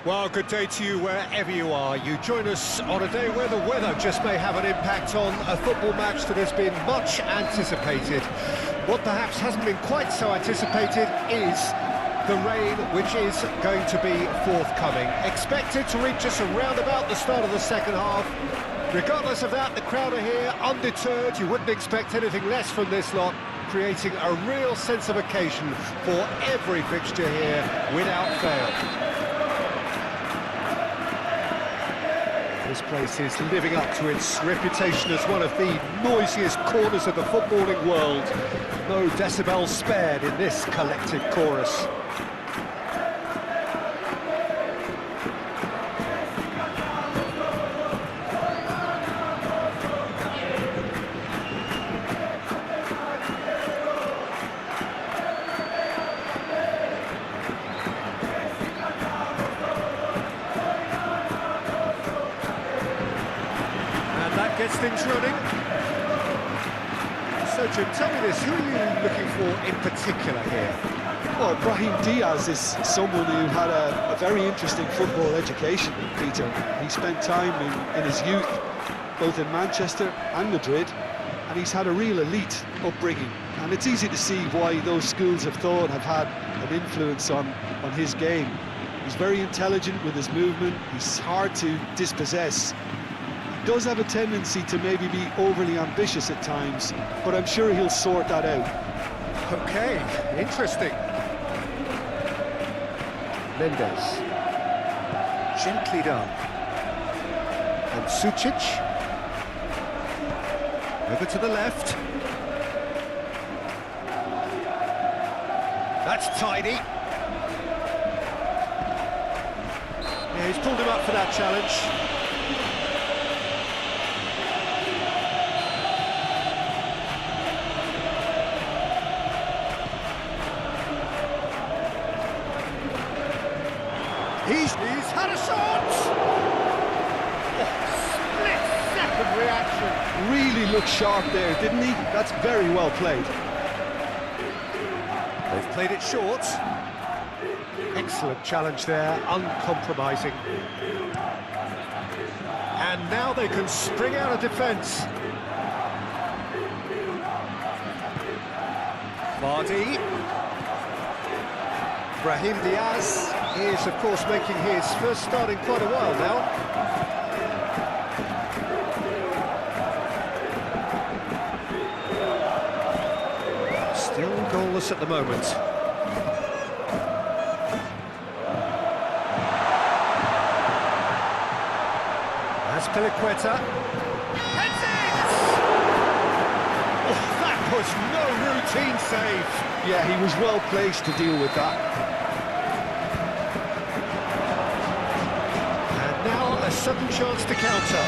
Well, good day to you wherever you are. You join us on a day where the weather just may have an impact on a football match that has been much anticipated. What perhaps hasn't been quite so anticipated is the rain, which is going to be forthcoming. Expected to reach us around about the start of the second half. Regardless of that, the crowd are here, undeterred. You wouldn't expect anything less from this lot, creating a real sense of occasion for every fixture here without fail. This place is living up to its reputation as one of the noisiest corners of the footballing world. No decibels spared in this collective chorus. Gets things running. So Jim, tell me this, who are you looking for in particular here? Well, Brahim Diaz is someone who had a very interesting football education, Peter. He spent time in his youth, both in Manchester and Madrid, and he's had a real elite upbringing. And it's easy to see why those schools of thought have had an influence on his game. He's very intelligent with his movement, he's hard to dispossess. Does have a tendency to maybe be overly ambitious at times, but I'm sure he'll sort that out. Okay, interesting. Mendes. Gently done. And Sucic. Over to the left. That's tidy. Yeah, he's pulled him up for that challenge. He's had a shot! Oh, split-second reaction. Really looked sharp there, didn't he? That's very well played. They've played it short. Excellent challenge there, uncompromising. And now they can spring out of defence. Vardy. Brahim Diaz is, of course, making his first start in quite a while now. Still goalless at the moment. That's Peliqueta. Heads it! Oh, that was no routine save. Yeah, he was well placed to deal with that. A sudden chance to counter.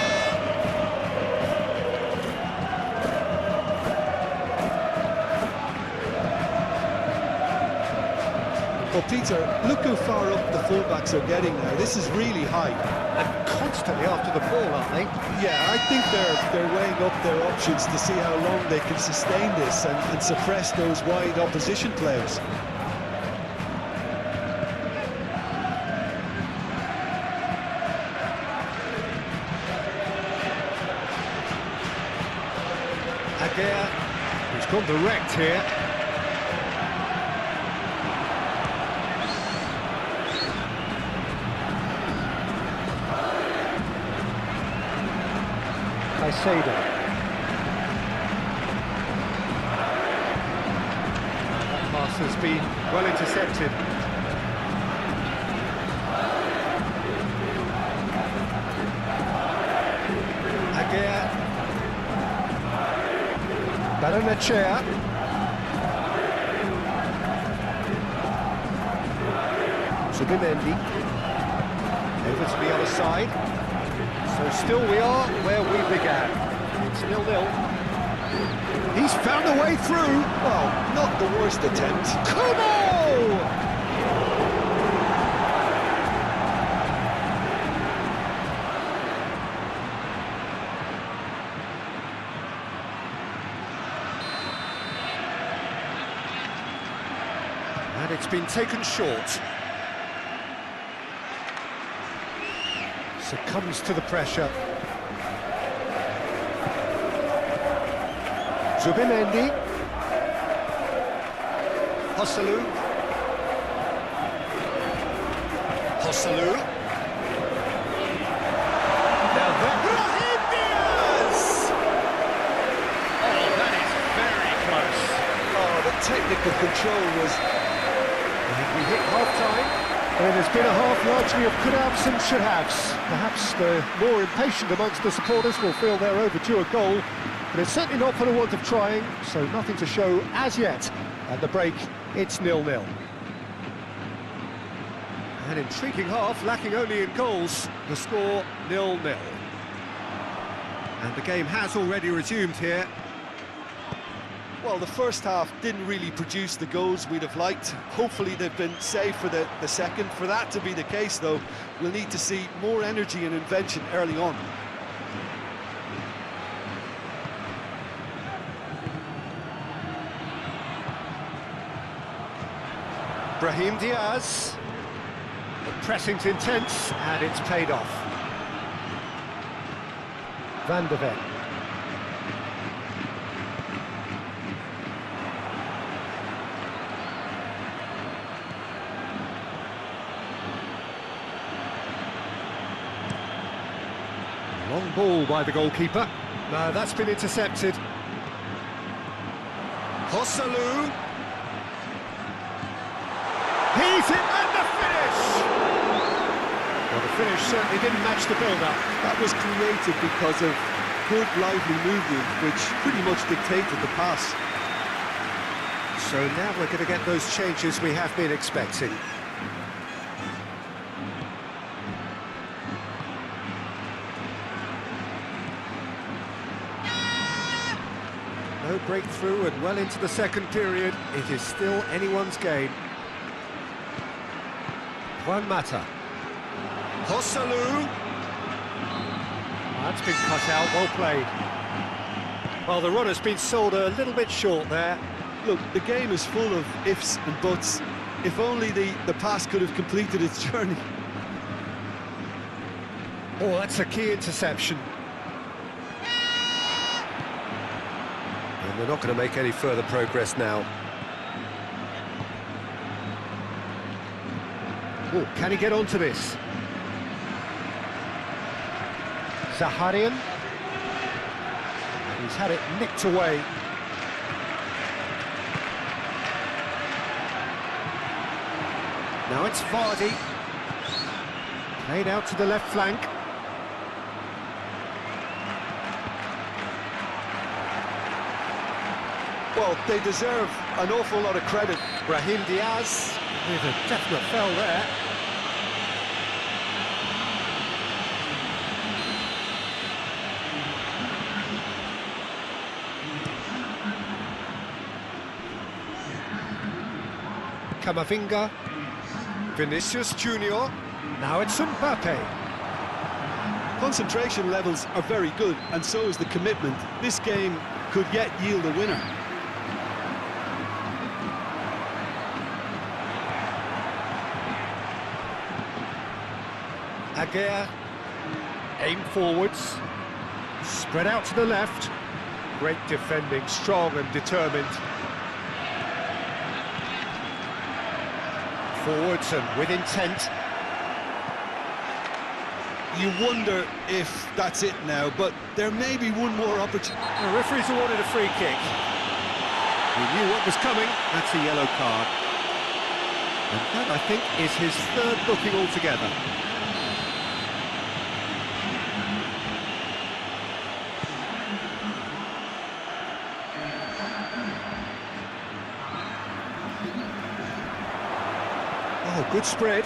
Well, Peter, look how far up the fullbacks are getting now. This is really high. And constantly after the ball, aren't they? Yeah, I think they're weighing up their options to see how long they can sustain this and suppress those wide opposition players. He's gone direct here. Caicedo. That pass has been well intercepted. Baranechea. Subimendi. Over to the other side. So still we are where we began. It's 0-0. He's found a way through. Well, not the worst attempt. Come on! And it's been taken short. Succumbs to the pressure. Zubimendi. Joselu. Joselu. Now that... Brahim Diaz! Oh, that is very close. Oh, the technical control was... We hit half-time. And it's been a half largely of could-haves and should-haves. Perhaps the more impatient amongst the supporters will feel they're overdue a goal, but it's certainly not for the want of trying, so nothing to show as yet. At the break, it's 0-0. An intriguing half, lacking only in goals. The score 0-0. And the game has already resumed here. Well, the first half didn't really produce the goals we'd have liked. Hopefully they've been saved for the second. For that to be the case, though, we'll need to see more energy and invention early on. Brahim Diaz. The pressing's intense, and it's paid off. Van de Ven. Long ball by the goalkeeper. No, that's been intercepted. Joselu. He's hit and the finish! Well, the finish certainly didn't match the build-up. That was created because of good, lively movement, which pretty much dictated the pass. So now we're going to get those changes we have been expecting. No breakthrough and well into the second period. It is still anyone's game. Juan Mata. Joselu. That's been cut out, well played. Well, the runner's been sold a little bit short there. Look, the game is full of ifs and buts. If only the pass could have completed its journey. Oh, that's a key interception. And they're not going to make any further progress now. Oh, can he get onto this? Zaharian. He's had it nicked away. Now it's Vardy. Played out to the left flank. Well, they deserve an awful lot of credit. Brahim Diaz with a definite foul there. Camavinga. Vinicius Junior. Now it's Mbappe. Concentration levels are very good, and so is the commitment. This game could yet yield a winner. Aguirre, aim forwards, spread out to the left. Great defending, strong and determined. Forwards and with intent. You wonder if that's it now, but there may be one more opportunity. The referee's awarded a free kick. He knew what was coming. That's a yellow card. And that, I think, is his third booking altogether. Oh, good spread.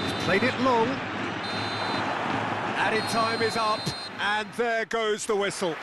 He's played it long. Added time is up, and there goes the whistle.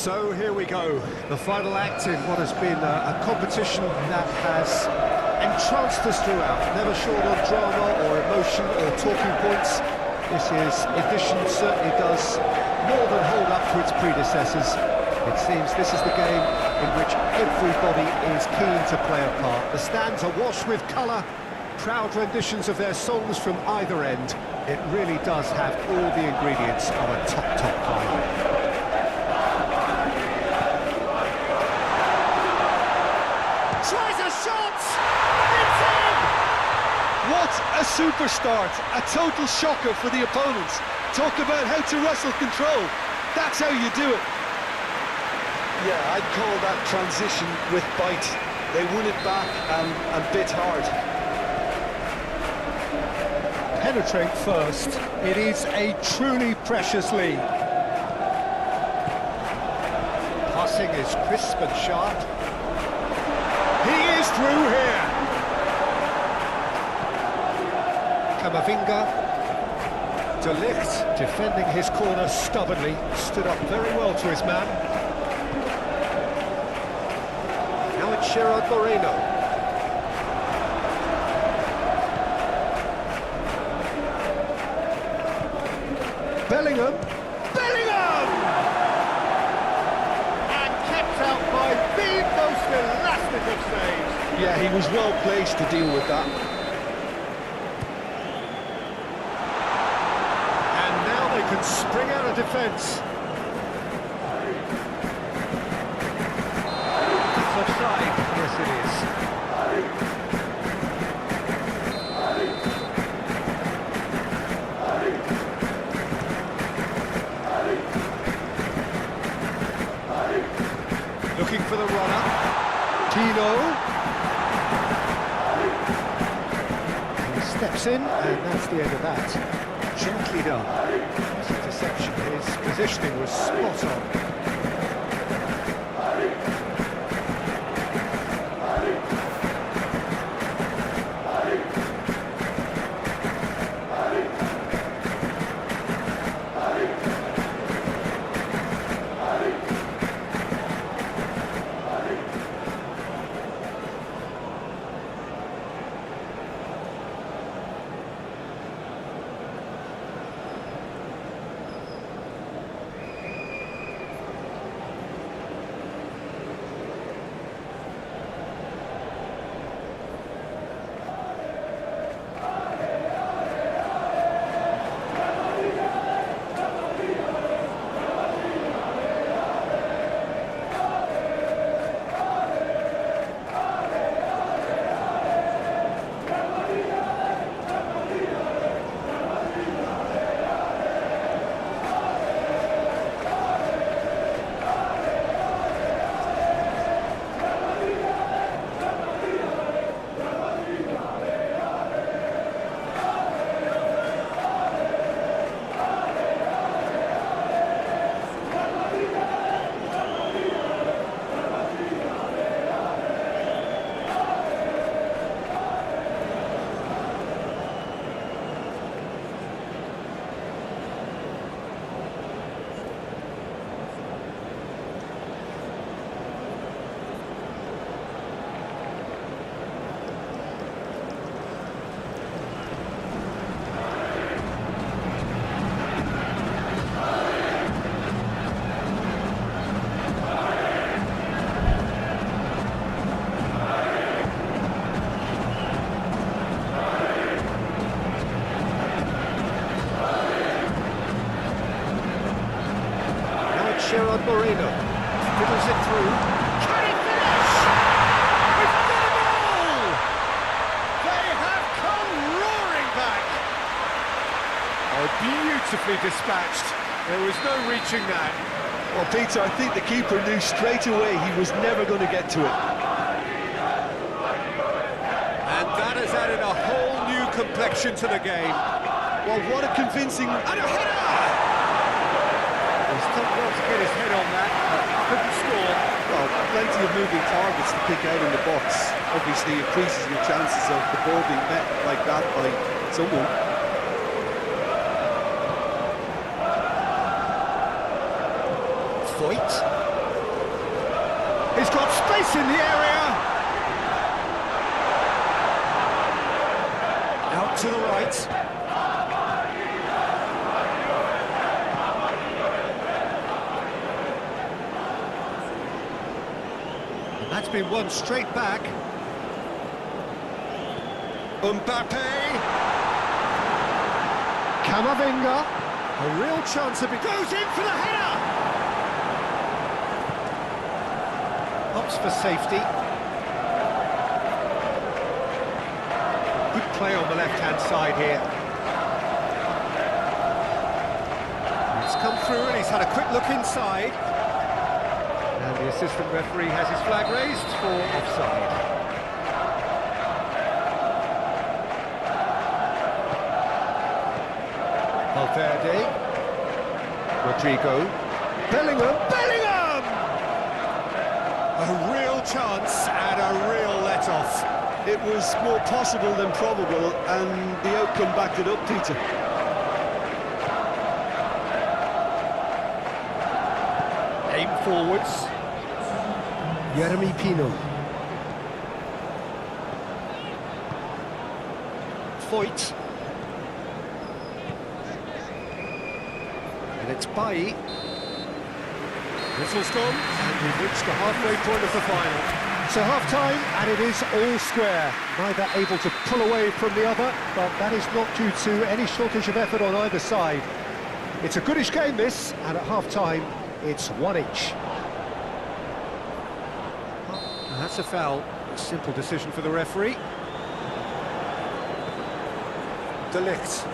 So here we go, the final act in what has been a competition that has entranced us throughout, never short on drama or emotion or talking points. This year's edition certainly does more than hold up to its predecessors. It seems this is the game in which everybody is keen to play a part. The stands are washed with colour, proud renditions of their songs from either end. It really does have all the ingredients of a top final. Tries a shot! It's in! What a super start! A total shocker for the opponents. Talk about how to wrestle control. That's how you do it. Yeah, I'd call that transition with bite. They won it back and bit hard. Penetrate first. It is a truly precious lead. Passing is crisp and sharp. He is through here. Camavinga. De Ligt, defending his corner stubbornly, stood up very well to his man. Now it's Gerard Moreno. Bellingham! And kept out by the most elastic of saves. Yeah, he was well placed to deal with that. And now they can spring out of defence. It's offside. Yes, it is. Looking for the runner. Tino. He steps in, and that's the end of that. Gently done. His interception, his positioning was spot on. Gerard Moreno fiddles it through. Can he finish? We've got a goal! They have come roaring back. Oh, beautifully dispatched. There was no reaching that. Well, Peter, I think the keeper knew straight away he was never going to get to it. And that has added a whole new complexion to the game. Well, what a convincing... And a header! He's done well to get his head on that, but couldn't score. Well, plenty of moving targets to pick out in the box. Obviously, increases your chances of the ball being met like that by someone. Voigt. He's got space in the area. Out to the right. And that's been won straight back. Mbappe. Camavinga. A real chance of it. Goes in for the header. Opts for safety. Good play on the left-hand side here. He's come through and he's had a quick look inside. And the assistant referee has his flag raised for offside. Valverde. Rodrigo. Bellingham. A real chance and a real let-off. It was more possible than probable, and the outcome backed it up, Peter. Aim forwards. Jeremy Pino. Foyt. And it's Bailly. Whistle's gone, and we've reached the halfway point of the final. So half-time, and it is all square. Neither able to pull away from the other, but that is not due to any shortage of effort on either side. It's a goodish game, this, and at half-time, it's one each. And that's a foul. A simple decision for the referee. De Ligt.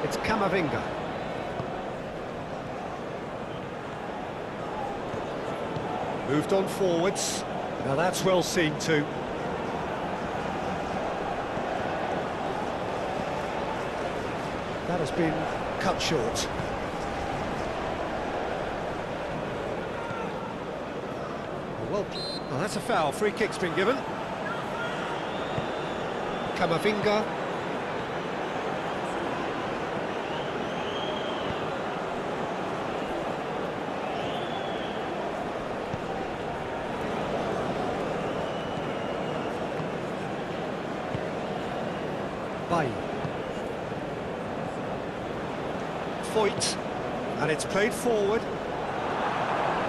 It's Camavinga. Moved on forwards. Now that's well seen too. That has been cut short. Well, that's a foul. Free kick's been given. Camavinga. Bailly. Foyt, and it's played forward.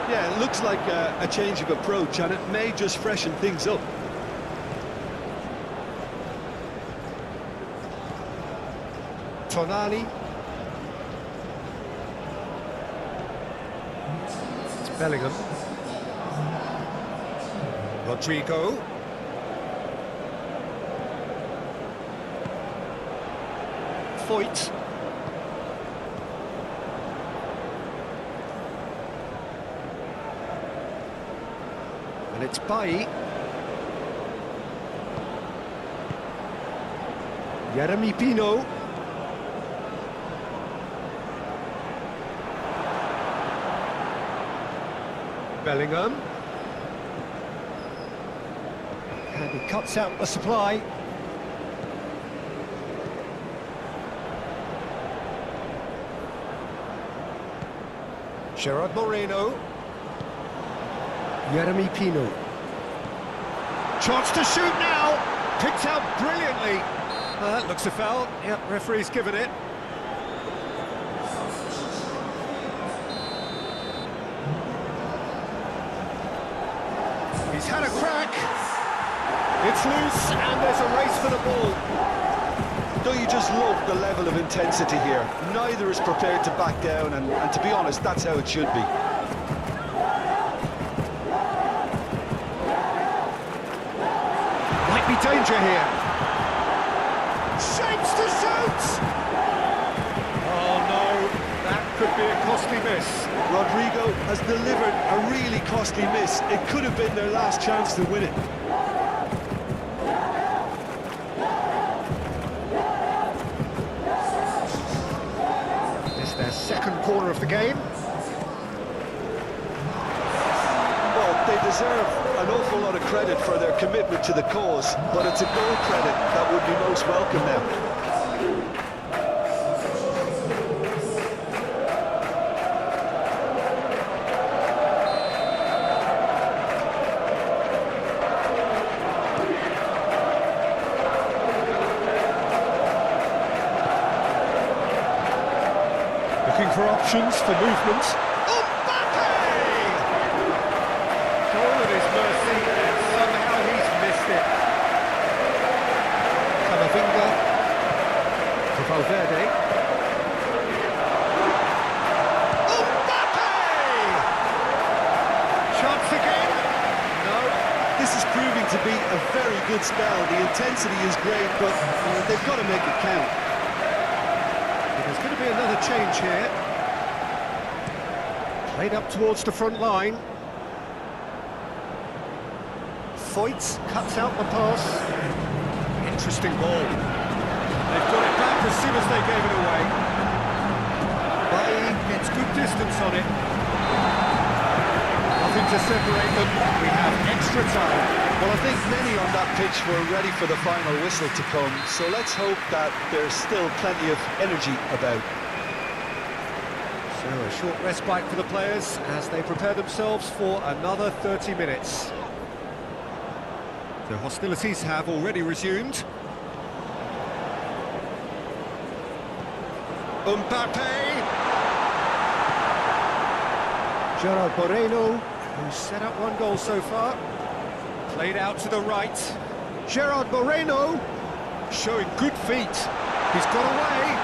Yeah, it looks like a change of approach, and it may just freshen things up. Tonali. It's Bellingham. Rodrigo. Foyt. And it's Bailly. Jeremy Pino. Bellingham. And he cuts out the supply. Gerard Moreno. Jeremy Pino. Chance to shoot now. Picked out brilliantly. That looks a foul. Yep, referee's given it. He's had a crack. It's loose and there's a race for the ball. Don't you just love the level of intensity here? Neither is prepared to back down, and to be honest, that's how it should be. Might be danger here. Shapes to shoot! Oh no, that could be a costly miss. Rodrigo has delivered a really costly miss. It could have been their last chance to win it. Their second corner of the game. Well, they deserve an awful lot of credit for their commitment to the cause, but it's a goal credit that would be most welcome now. Looking for options for movement. Mbappe! Goal at his mercy, and somehow he's missed it. Camavinga to Valverde. Mbappe! Chance again. No. This is proving to be a very good spell. The intensity is great, but they've got to make it count. There's going to be another change here. Played up towards the front line. Foyt cuts out the pass. Interesting ball. They've got it back as soon as they gave it away. Bailly gets good distance on it. Nothing to separate them. We have extra time. Well, I think many on that pitch were ready for the final whistle to come, so let's hope that there's still plenty of energy about. So a short respite for the players as they prepare themselves for another 30 minutes. The hostilities have already resumed. Mbappe! Gerard Moreno, who's set up one goal so far. Played out to the right. Gerard Moreno, showing good feet. He's got away.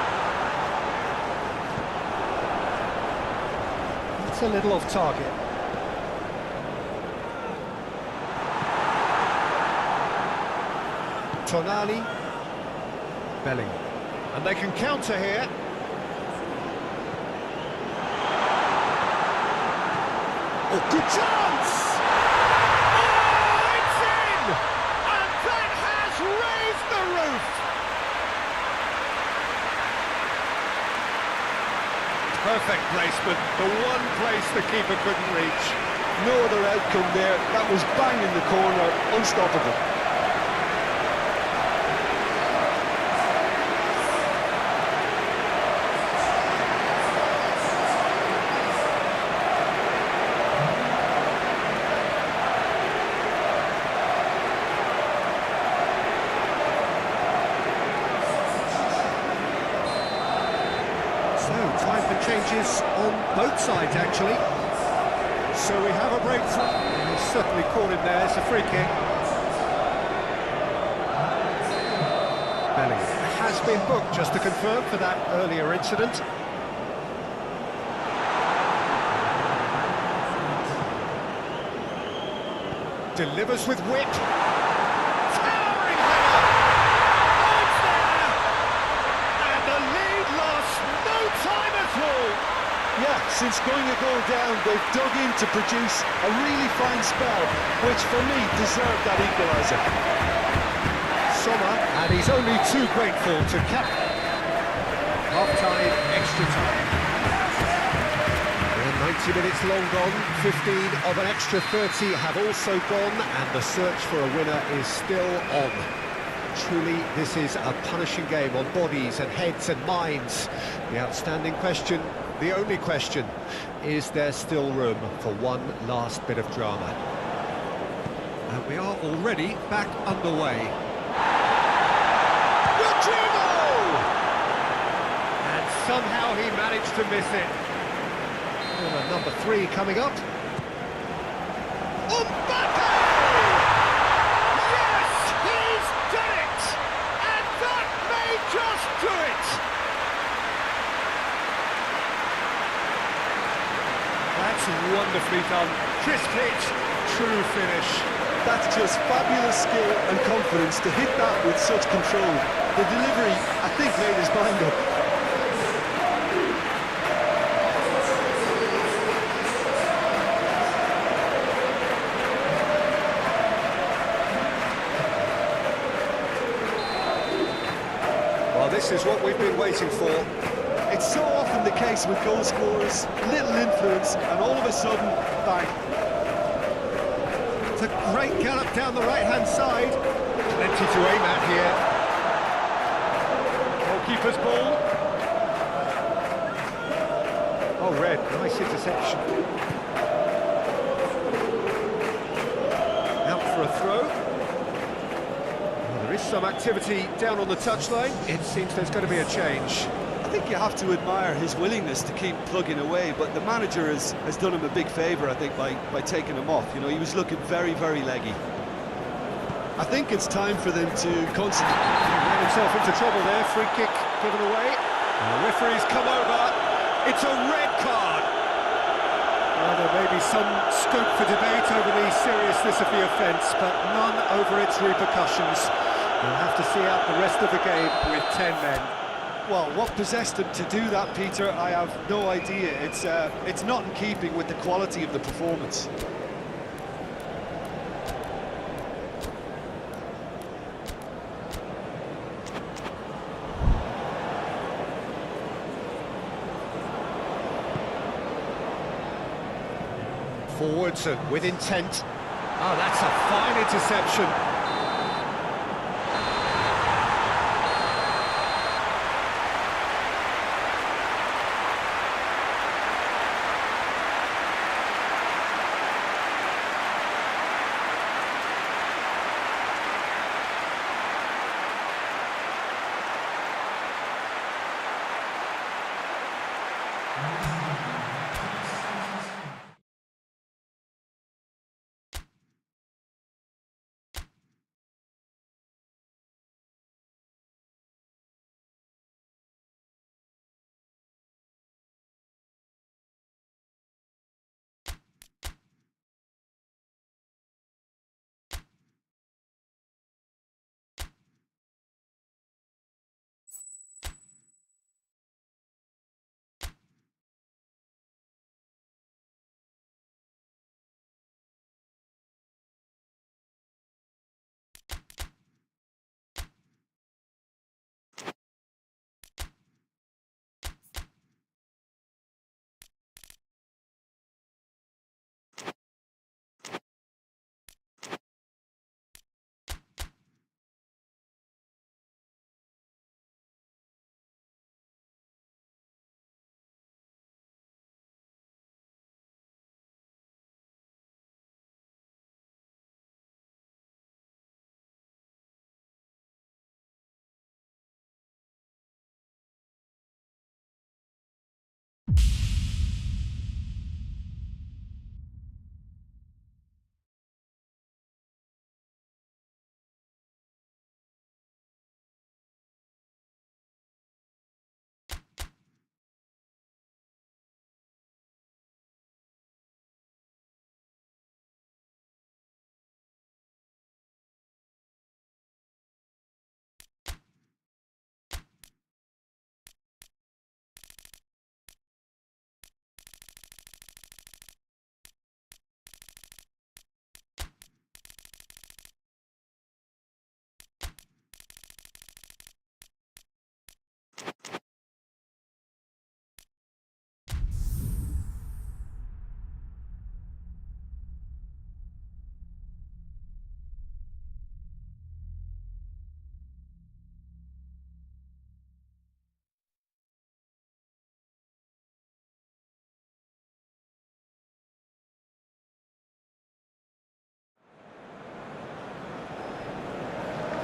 It's a little off target. Tonali. Belling. And they can counter here. Oh, good chance! Oh, it's in! And that has raised the roof! Perfect placement, the one place the keeper couldn't reach. No other outcome there. That was bang in the corner, unstoppable. Time for changes on both sides, actually. So we have a breakthrough. He's certainly caught him there. It's a free kick. Belling has been booked, just to confirm, for that earlier incident. Delivers with whip. Towering header! Oh, it's there! And the lead lost no time at all. Yeah, since going a goal down, they've dug in to produce a really fine spell, which for me deserved that equaliser. Sommer, and he's only too grateful to cap. Half-time, extra time. And 90 minutes long gone, 15 of an extra 30 have also gone, and the search for a winner is still on. Truly, this is a punishing game on bodies and heads and minds. The outstanding question, the only question, is there still room for one last bit of drama? And we are already back underway. Rodrigo! And somehow he managed to miss it. And number 3 coming up. Mbappe! Yes, he's done it! And that may just do it! That's wonderfully done. Crisp hit, true finish. That's just fabulous skill and confidence to hit that with such control. The delivery, I think, made his mind up. Well, this is what we've been waiting for. It's so often the case with goal scorers, little influence, and all of a sudden, bang. It's a great gallop down the right-hand side. Plenty to aim at here. Goalkeeper's ball. Oh, red, nice interception. Out for a throw. Well, there is some activity down on the touchline. It seems there's going to be a change. think you have to admire his willingness to keep plugging away, but the manager has done him a big favour, I think, by taking him off. You know, he was looking very, very leggy. I think it's time for them to concentrate. He ran himself into trouble there, free kick given away. And the referee's come over, it's a red card! Well, there may be some scope for debate over the seriousness of the offence, but none over its repercussions. We'll have to see out the rest of the game with 10 men. Well, what possessed him to do that, Peter, I have no idea. It's not in keeping with the quality of the performance. Forwards and with intent. Oh, that's a fine interception.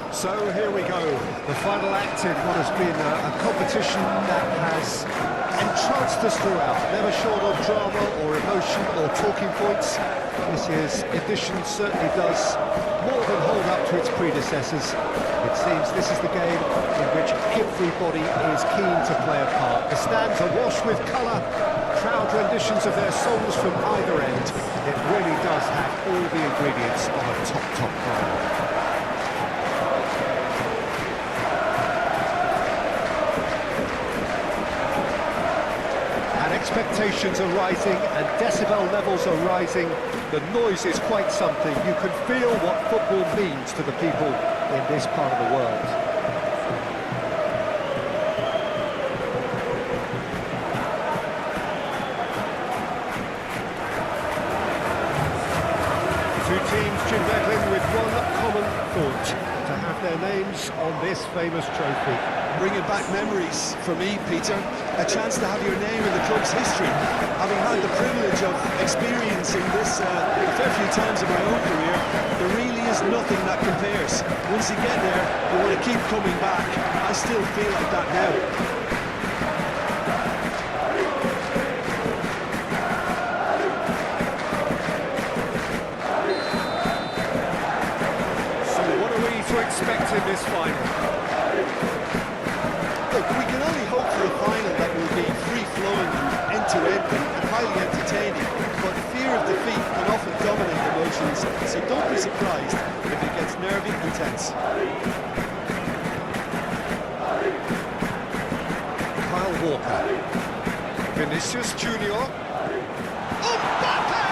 So here we go, the final act in what has been a competition that has entranced us throughout, never short of drama or emotion or talking points. This year's edition certainly does more than hold up to its predecessors. It seems this is the game in which everybody is keen to play a part. The stands are washed with colour, crowd renditions of their songs from either end. It really does have all the ingredients of a top game. Expectations are rising and decibel levels are rising. The noise is quite something. You can feel what football means to the people in this part of the world. Two teams jingling with one common thought: to have their names on this famous trophy. Bringing back memories for me, Peter. A chance to have your name in the club's history. Having had the privilege of experiencing this a fair few times in my own career, there really is nothing that compares. Once you get there, you want to keep coming back. I still feel like that now. so don't be surprised if it gets nervy and tense. Kyle Walker. Vinicius Junior. Mbappe!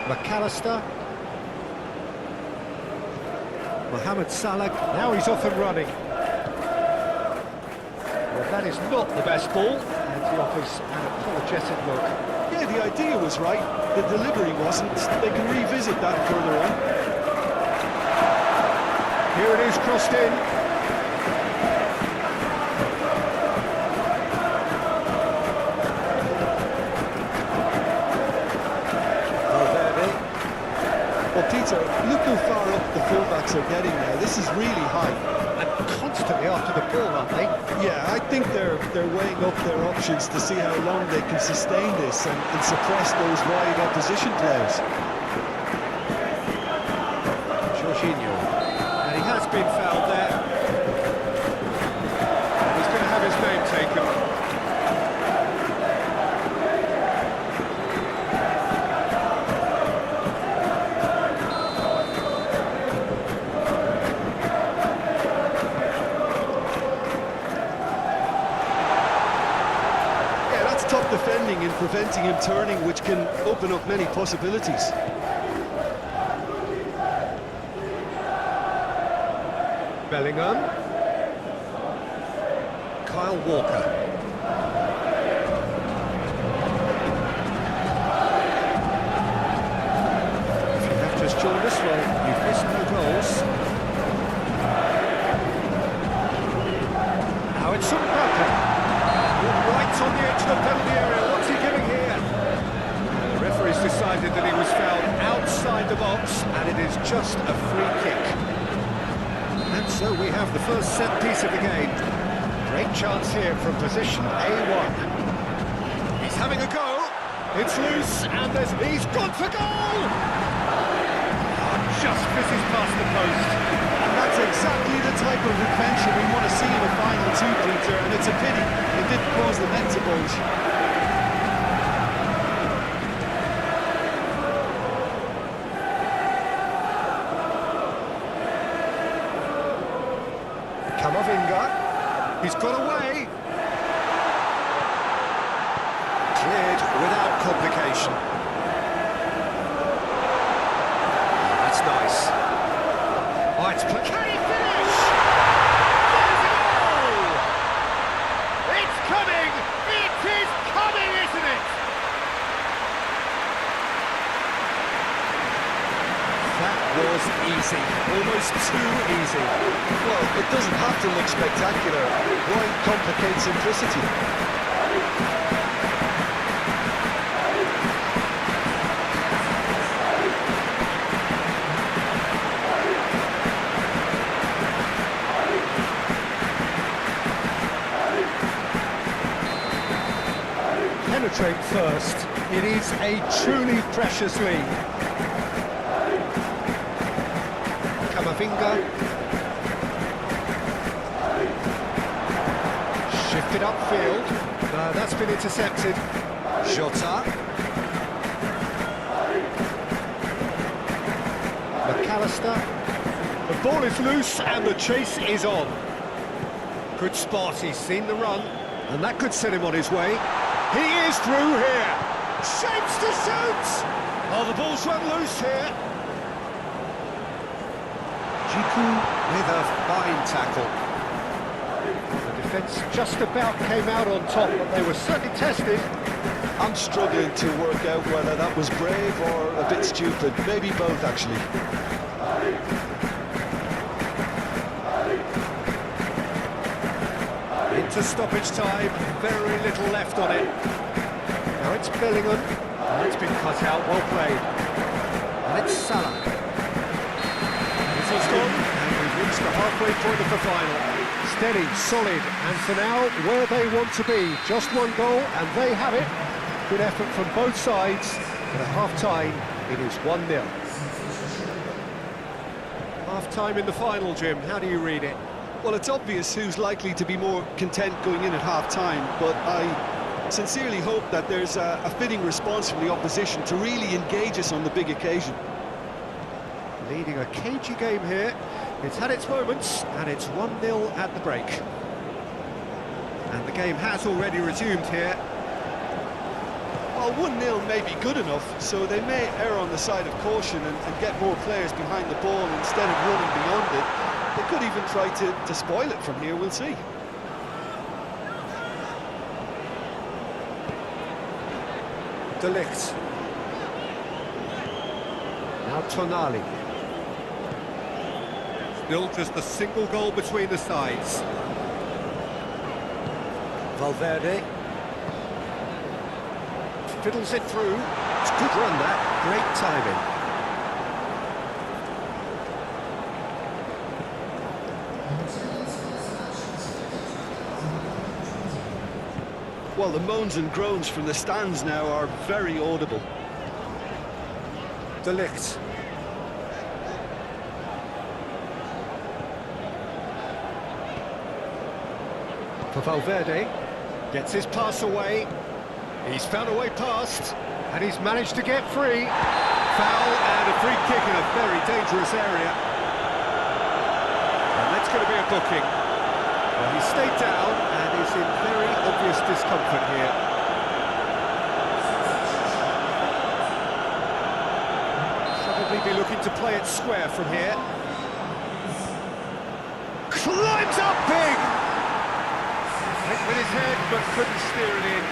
McAllister. Mohamed Salah. Now he's off and running. Well, that is not the best ball, and he offers an apologetic look. Yeah, the idea was right, the delivery wasn't. They can revisit that further on. Here it is, crossed in. Well, Peter, look how far up the fullbacks are getting now. This is really high. And constantly after the ball, aren't they? Yeah, I think they're weighing up their options to see how long they can sustain this and suppress those wide opposition players. Jorginho. And he has been fouled there. And he's going to have his name taken. Top defending and preventing him turning, which can open up many possibilities. Bellingham. Kyle Walker. If you have just joined us, well, you've missed no goals. Now it's Mbappe. Right on the edge of the penalty area. What's he giving here? The referee's decided that he was fouled outside the box, and it is just a free kick. And so we have the first set piece of the game. Great chance here from position A1. He's having a go. It's loose, and he's gone for goal! Just fizzes past the post. And that's exactly the type of adventure we want to see in a final two, Peter, and it's a pity it didn't cause the net to bulge. Camavinga, he's got away. Cleared without complication. That's nice. Oh, it's can he finish? There's a goal! It's coming! It is coming, isn't it? That was easy, almost too easy. Well, it doesn't have to look spectacular. Why complicate simplicity? Penetrate first. It is a truly precious lead. Camavinga. Shifted upfield. That's been intercepted. Jota. McAllister. The ball is loose and the chase is on. Good spot, he's seen the run, and that could set him on his way. He is through here. Shapes to shoot. Oh, the ball's run loose here. Jiku with a fine tackle. The defence just about came out on top, but they were certainly tested. I'm struggling to work out whether that was brave or a bit stupid. Maybe both, actually. Into stoppage time, very little left on it. Now it's Bellingham. It's been cut out, well played. And it's Salah. It's gone, and we've reached the halfway point of the final. Steady, solid, and for now, where they want to be. Just one goal, and they have it. Good effort from both sides, but at half-time, it is 1-0. Half-time in the final, Jim. How do you read it? Well, it's obvious who's likely to be more content going in at half-time, but I sincerely hope that there's a fitting response from the opposition to really engage us on the big occasion. Leading a cagey game here. It's had its moments, and it's 1-0 at the break. And the game has already resumed here. Well, 1-0 may be good enough, so they may err on the side of caution and get more players behind the ball instead of running beyond it. They could even try to spoil it from here, we'll see. De Ligt. Now Tonali. Still just a single goal between the sides. Valverde. Fiddles it through. It's a good run, that. Great timing. Well, the moans and groans from the stands now are very audible. De Ligt. For Valverde. Gets his pass away. He's found a way past, and he's managed to get free. Foul and a free kick in a very dangerous area. And that's going to be a booking. Well, he stayed down and is in very obvious discomfort here. Probably be looking to play it square from here. Climbs up big! Hit with his head, but couldn't steer it in.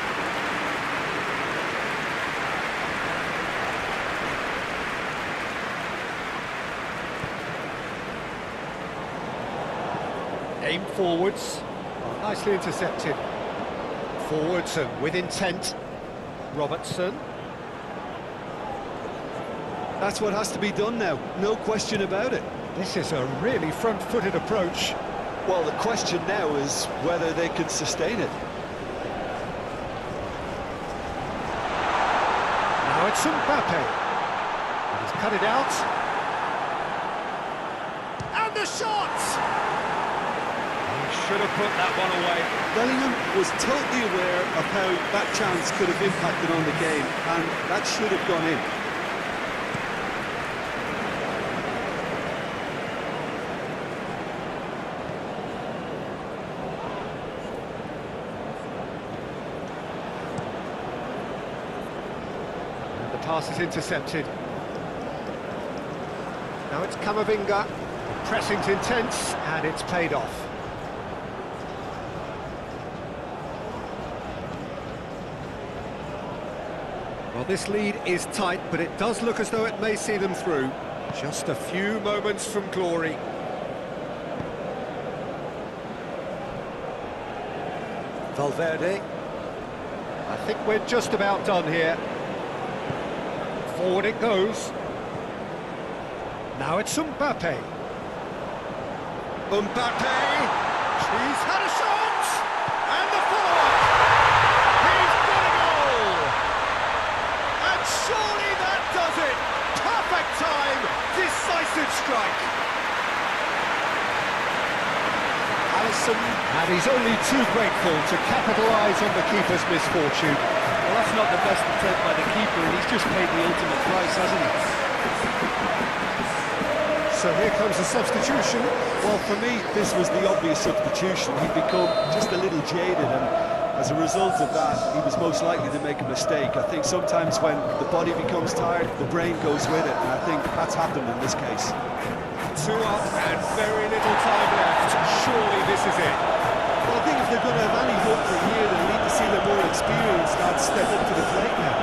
Aim forwards, nicely intercepted. Forwards and with intent. Robertson. That's what has to be done now, no question about it. This is a really front-footed approach. Well, the question now is whether they can sustain it. Now it's Mbappe. He's cut it out. And the shot! Should have put that one away. Bellingham was totally aware of how that chance could have impacted on the game, and that should have gone in. And the pass is intercepted. Now it's Camavinga. The pressing's intense, and it's paid off. Well, this lead is tight, but it does look as though it may see them through. Just a few moments from glory. Valverde. I think we're just about done here. Forward it goes. Now it's Mbappe. Mbappe! He's had a shot! And the follow-up! He's got a goal! And surely that does it! Perfect time! Decisive strike! Alisson, and he's only too grateful to capitalise on the keeper's misfortune. Well, that's not the best attempt by the keeper, and he's just paid the ultimate price, hasn't he? So here comes the substitution. Well, for me, this was the obvious substitution. He'd become just a little jaded, and as a result of that, he was most likely to make a mistake. I think sometimes when the body becomes tired, the brain goes with it, and I think that's happened in this case. 2 up and very little time left. Surely this is it. Well, I think if they're going to have any hope for here, they need to see the more experienced lads step up to the plate now.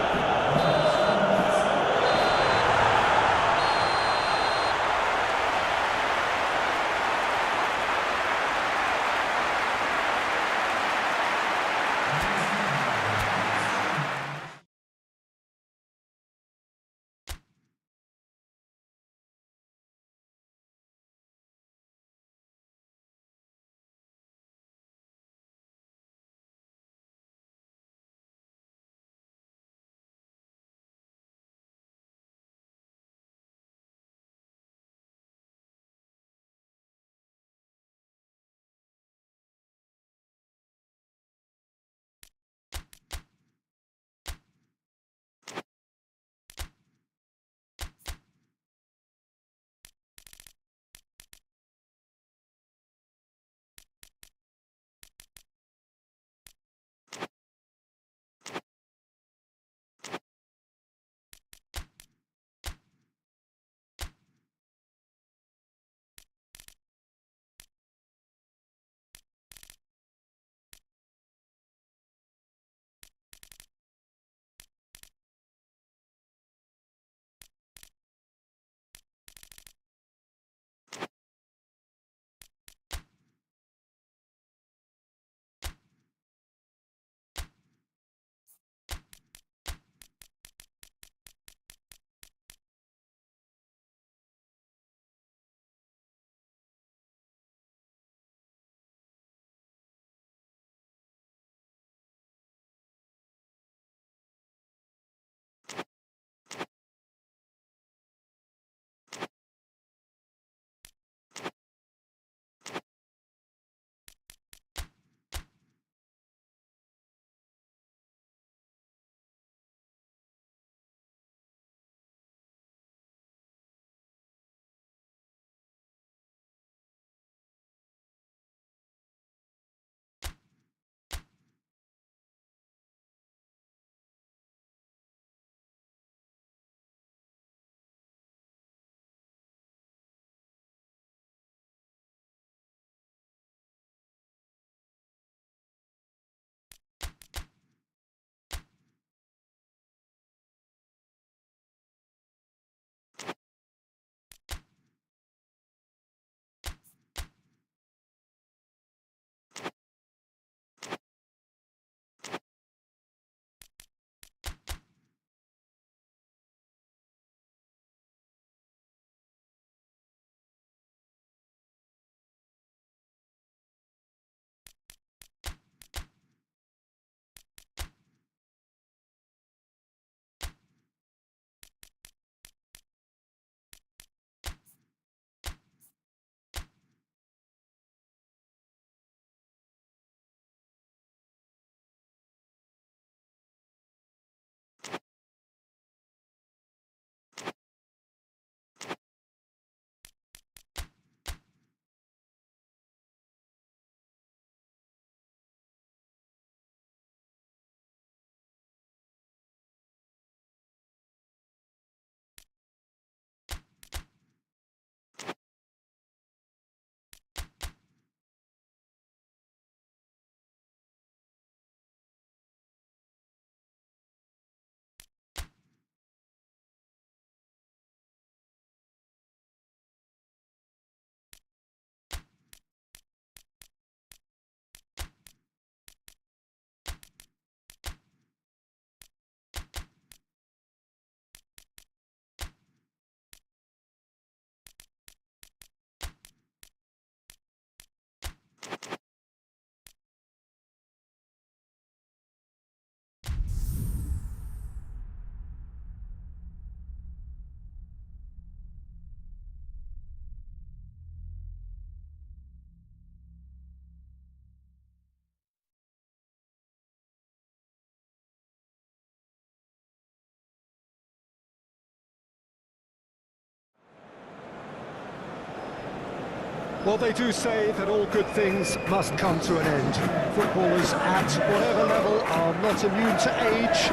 Well, they do say that all good things must come to an end. Footballers at whatever level are not immune to age,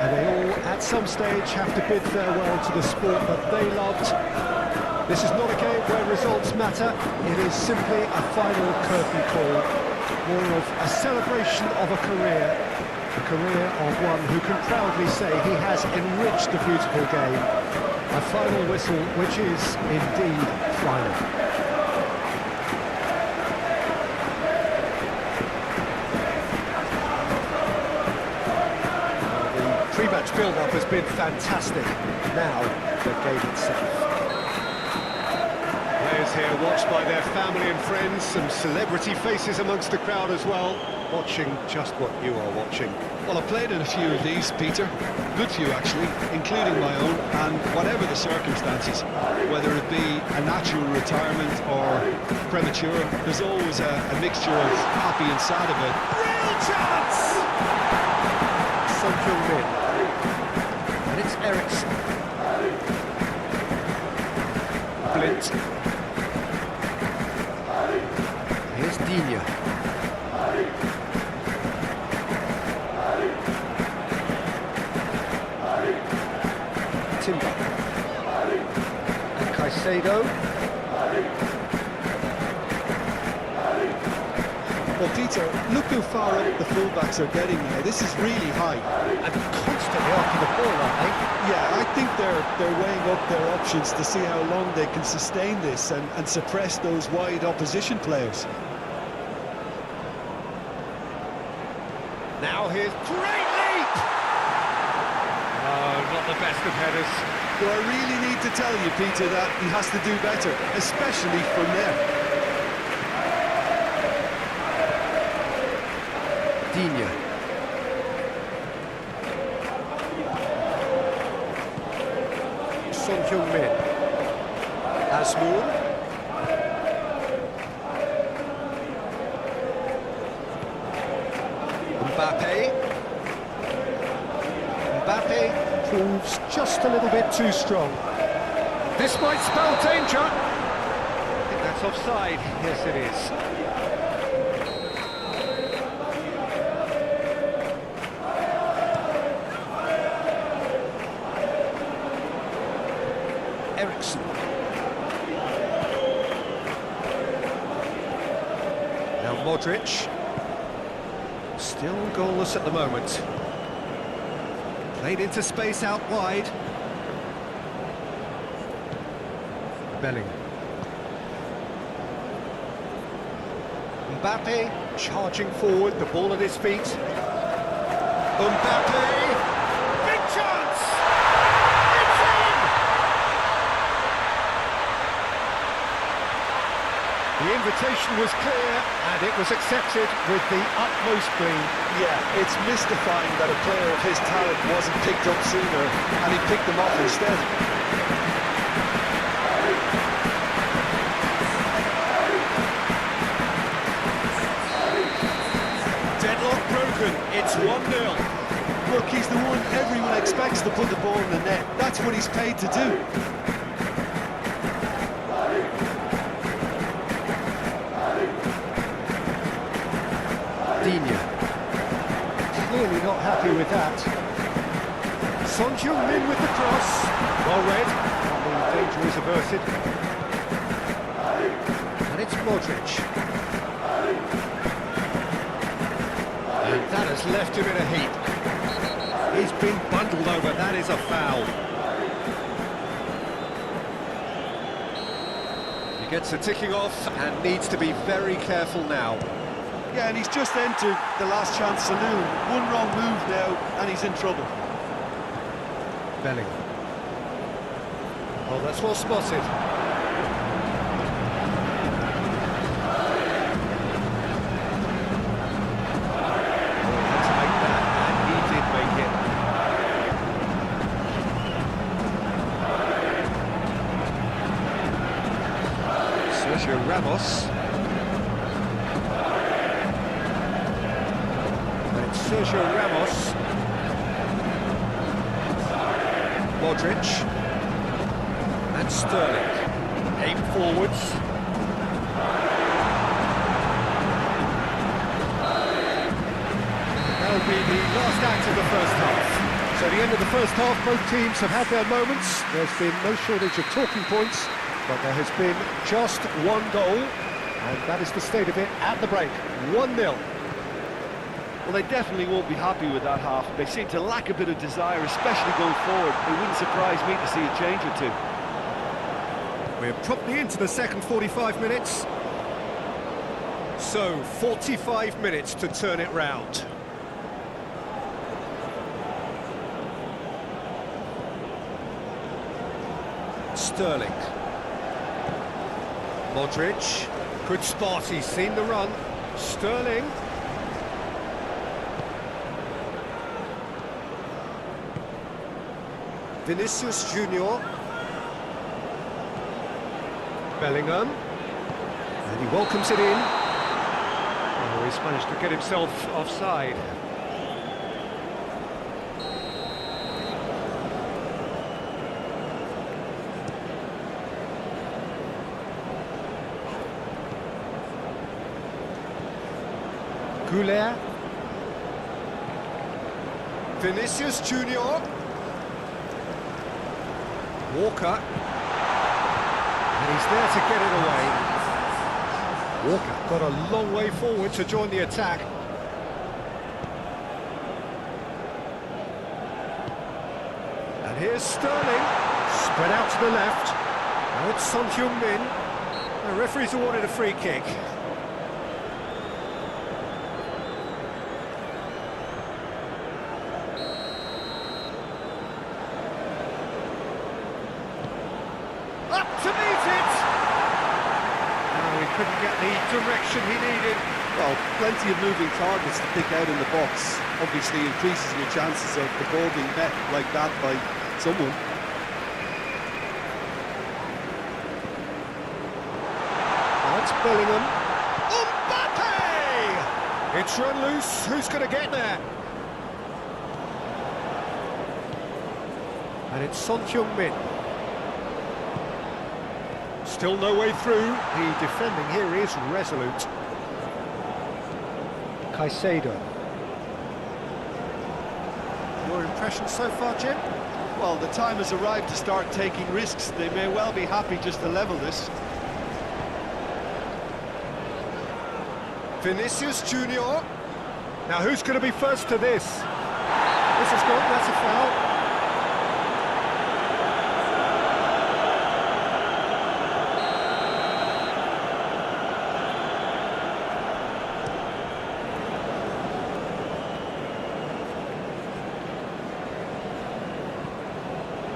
and they all, at some stage, have to bid farewell to the sport that they loved. This is not a game where results matter, it is simply a final curtain call, more of a celebration of a career of one who can proudly say he has enriched the beautiful game. A final whistle which is indeed final. Pre-match build-up has been fantastic. Now, the game itself. Players here watched by their family and friends, some celebrity faces amongst the crowd as well, watching just what you are watching. Well, I've played in a few of these, Peter. Good few, actually, including my own, and whatever the circumstances, whether it be a natural retirement or premature, there's always a mixture of happy and sad about it. Real chance! Son Heung-min. And it's Eriksson. Blint. Here's Digne. Timber. And Caicedo. Well, Peter, look how far up the fullbacks are getting now. This is really high. And constantly after the ball, aren't they? Yeah, I think they're weighing up their options to see how long they can sustain this and suppress those wide opposition players. Now here's great leap! Oh, not the best of headers. Do I really need to tell you, Peter, that he has to do better, especially from there? Digne. Son Heung-min. Asmoon. Mbappe proves just a little bit too strong. This might spell danger. I think that's offside. Yes, it is. Eriksson. Now Modric. Still goalless at the moment. Played into space out wide. Belling. Mbappe charging forward, the ball at his feet. Mbappe! Big chance! It's in! The invitation was clear, and it was accepted with the utmost glee. Yeah, it's mystifying that a player of his talent wasn't picked up sooner, and he picked them off instead. Deadlock broken, it's 1-0. Look, he's the one everyone expects to put the ball in the net. That's what he's paid to do. Digne. Clearly not happy with that. Son Heung-min with the cross. Well read. The danger is averted. And it's Modric. And that has left him in a heap. He's been bundled over. That is a foul. He gets a ticking off and needs to be very careful now. Yeah, and he's just entered the last chance saloon. One wrong move now, and he's in trouble. Belling. Oh, that's well spotted. Oh, had to make that, and he did make it. Sergio Ramos. Sergio Ramos. Modric. And Sterling. Aim forwards. will be the last act of the first half. So the end of the first half, both teams have had their moments. There's been no shortage of talking points, but there has been just one goal, and that is the state of it at the break. 1-0. Well, they definitely won't be happy with that half. They seem to lack a bit of desire, especially going forward. It wouldn't surprise me to see a change or two. We're promptly into the second 45 minutes. So, 45 minutes to turn it round. Sterling. Modric. Good spot, he's seen the run. Sterling. Vinicius Junior. Bellingham. And he welcomes it in. Oh, he's managed to get himself offside. Goulet. Vinicius Junior. Walker. And he's there to get it away. Walker got a long way forward to join the attack. And here's Sterling. Spread out to the left. Now it's Son Heung-min. The referee's awarded a free kick. Up to meet it! No, he couldn't get the direction he needed. Well, plenty of moving targets to pick out in the box. Obviously increases your chances of the ball being met like that by someone. That's Bellingham. Mbappe! It's run loose. Who's going to get there? And it's Son Heung-min. Still no way through. The defending here is resolute. Caicedo. Your impression so far, Jim? Well, the time has arrived to start taking risks. They may well be happy just to level this. Vinicius Junior. Now who's going to be first to this? This is good, that's a foul.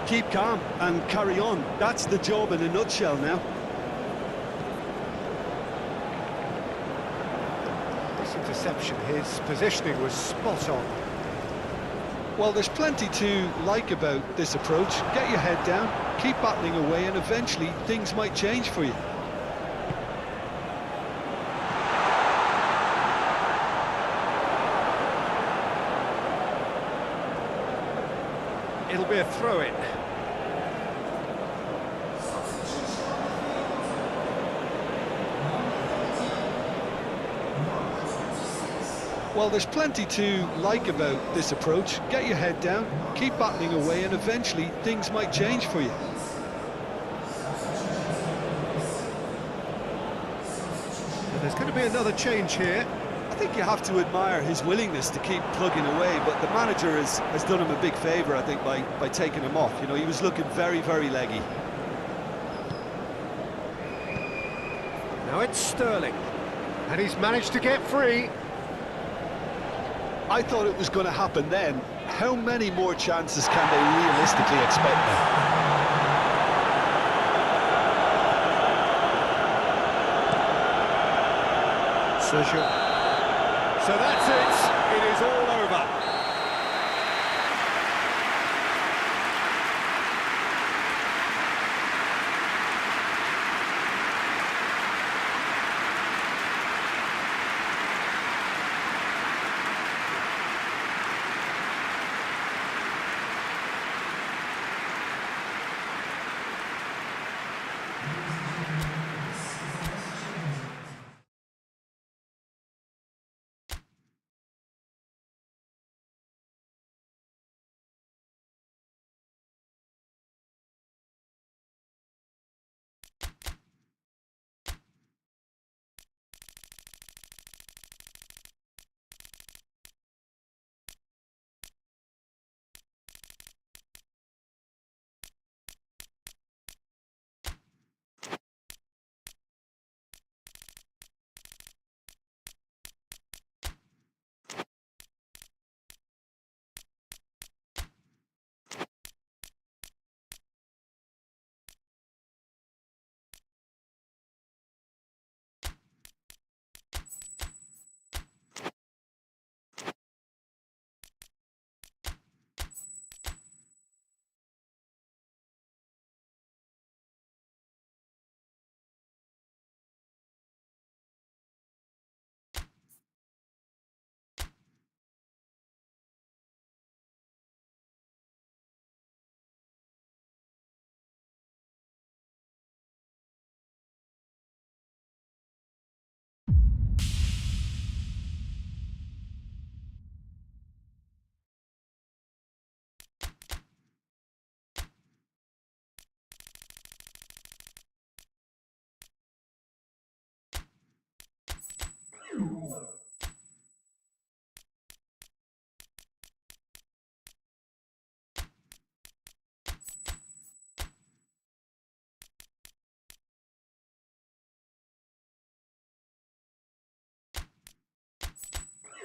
Keep calm and carry on. That's the job in a nutshell now. This interception, his positioning was spot on. Well, there's plenty to like about this approach. Get your head down, keep battling away, and eventually things might change for you. It'll be a throw-in. Well, there's plenty to like about this approach. Get your head down, keep battling away, and eventually things might change for you. And there's going to be another change here. I think you have to admire his willingness to keep plugging away, but the manager has done him a big favour, I think, by taking him off. You know, he was looking very, very leggy. Now it's Sterling. And he's managed to get free. I thought it was going to happen then. How many more chances can they realistically expect now? Sergio. So that's it. It is all over.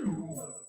you.